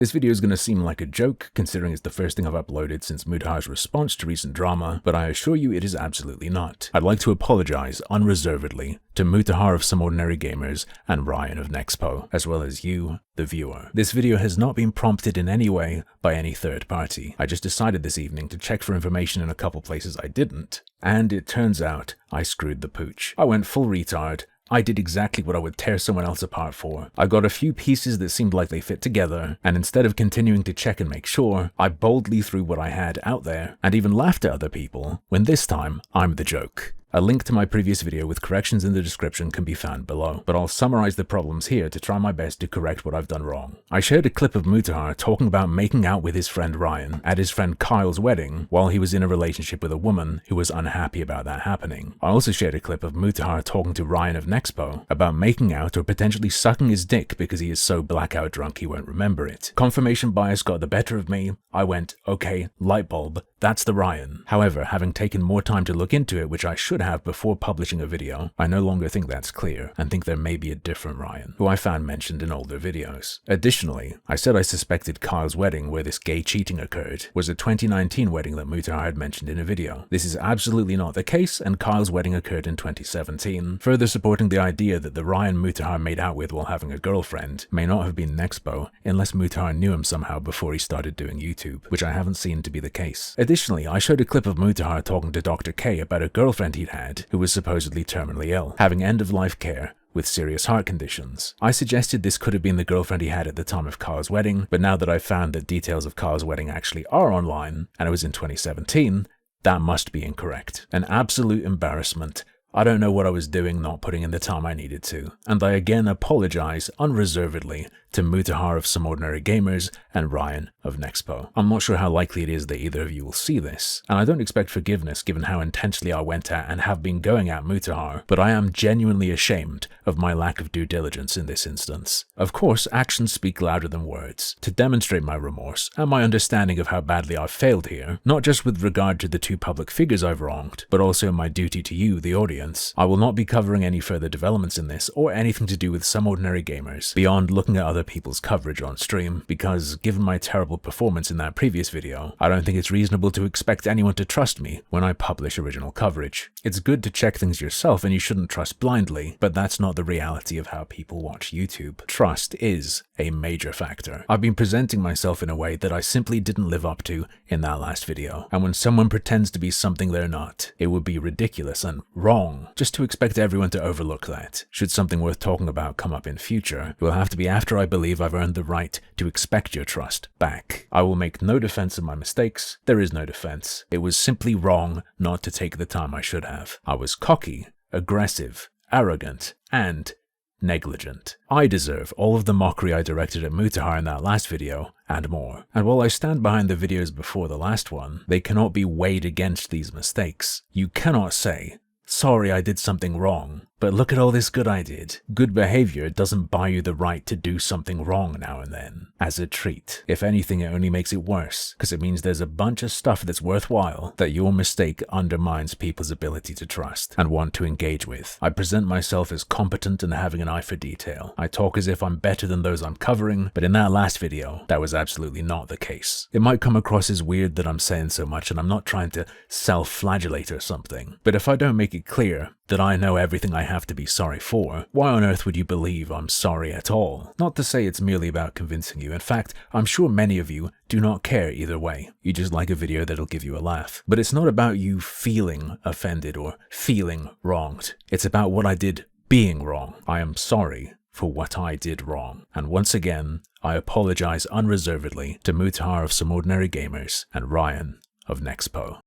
This video is going to seem like a joke, considering it's the first thing I've uploaded since Mutahar's response to recent drama, but I assure you it is absolutely not. I'd like to apologize unreservedly to Mutahar of SomeOrdinaryGamers and Ryan of Nexpo, as well as you, the viewer. This video has not been prompted in any way by any third party. I just decided this evening to check for information in a couple places I didn't, and it turns out I screwed the pooch. I went full retard. I did exactly what I would tear someone else apart for. I got a few pieces that seemed like they fit together, and instead of continuing to check and make sure, I boldly threw what I had out there, and even laughed at other people, when this time, I'm the joke. A link to my previous video with corrections in the description can be found below, but I'll summarize the problems here to try my best to correct what I've done wrong. I shared a clip of Mutahar talking about making out with his friend Ryan at his friend Kyle's wedding while he was in a relationship with a woman who was unhappy about that happening. I also shared a clip of Mutahar talking to Ryan of Nexpo about making out or potentially sucking his dick because he is so blackout drunk he won't remember it. Confirmation bias got the better of me. I went, okay, light bulb, that's the Ryan. However, having taken more time to look into it, which I should have before publishing a video, I no longer think that's clear and think there may be a different Ryan, who I found mentioned in older videos. Additionally, I said I suspected Kyle's wedding, where this gay cheating occurred, was a 2019 wedding that Mutahar had mentioned in a video. This is absolutely not the case, and Kyle's wedding occurred in 2017, further supporting the idea that the Ryan Mutahar made out with while having a girlfriend may not have been Nexpo, unless Mutahar knew him somehow before he started doing YouTube, which I haven't seen to be the case. Additionally, I showed a clip of Mutahar talking to Dr. K about a girlfriend he'd had, who was supposedly terminally ill, having end-of-life care with serious heart conditions. I suggested this could have been the girlfriend he had at the time of Kyle's wedding, but now that I've found that details of Kyle's wedding actually are online, and it was in 2017, that must be incorrect. An absolute embarrassment. I don't know what I was doing not putting in the time I needed to, and I again apologize unreservedly to Mutahar of SomeOrdinaryGamers and Ryan of Nexpo. I'm not sure how likely it is that either of you will see this, and I don't expect forgiveness given how intensely I went at and have been going at Mutahar, but I am genuinely ashamed of my lack of due diligence in this instance. Of course, actions speak louder than words. To demonstrate my remorse and my understanding of how badly I've failed here, not just with regard to the two public figures I've wronged, but also my duty to you, the audience, I will not be covering any further developments in this or anything to do with SomeOrdinaryGamers beyond looking at other people's coverage on stream, because given my terrible performance in that previous video, I don't think it's reasonable to expect anyone to trust me when I publish original coverage. It's good to check things yourself and you shouldn't trust blindly, but that's not the reality of how people watch YouTube. Trust is a major factor. I've been presenting myself in a way that I simply didn't live up to in that last video, and when someone pretends to be something they're not, it would be ridiculous and wrong just to expect everyone to overlook that. Should something worth talking about come up in future, it will have to be after I believe I've earned the right to expect your trust back. I will make no defense of my mistakes. There is no defense. It was simply wrong not to take the time I should have. I was cocky, aggressive, arrogant, and negligent. I deserve all of the mockery I directed at Mutahar in that last video, and more. And while I stand behind the videos before the last one, they cannot be weighed against these mistakes. You cannot say, sorry I did something wrong, but look at all this good I did. Good behavior doesn't buy you the right to do something wrong now and then, as a treat. If anything, it only makes it worse, because it means there's a bunch of stuff that's worthwhile that your mistake undermines people's ability to trust and want to engage with. I present myself as competent and having an eye for detail. I talk as if I'm better than those I'm covering, but in that last video, that was absolutely not the case. It might come across as weird that I'm saying so much and I'm not trying to self-flagellate or something, but if I don't make it clear that I know everything I have to be sorry for, why on earth would you believe I'm sorry at all? Not to say it's merely about convincing you. In fact, I'm sure many of you do not care either way. You just like a video that'll give you a laugh. But it's not about you feeling offended or feeling wronged. It's about what I did being wrong. I am sorry for what I did wrong. And once again, I apologize unreservedly to Mutahar of SomeOrdinaryGamers and Ryan of Nexpo.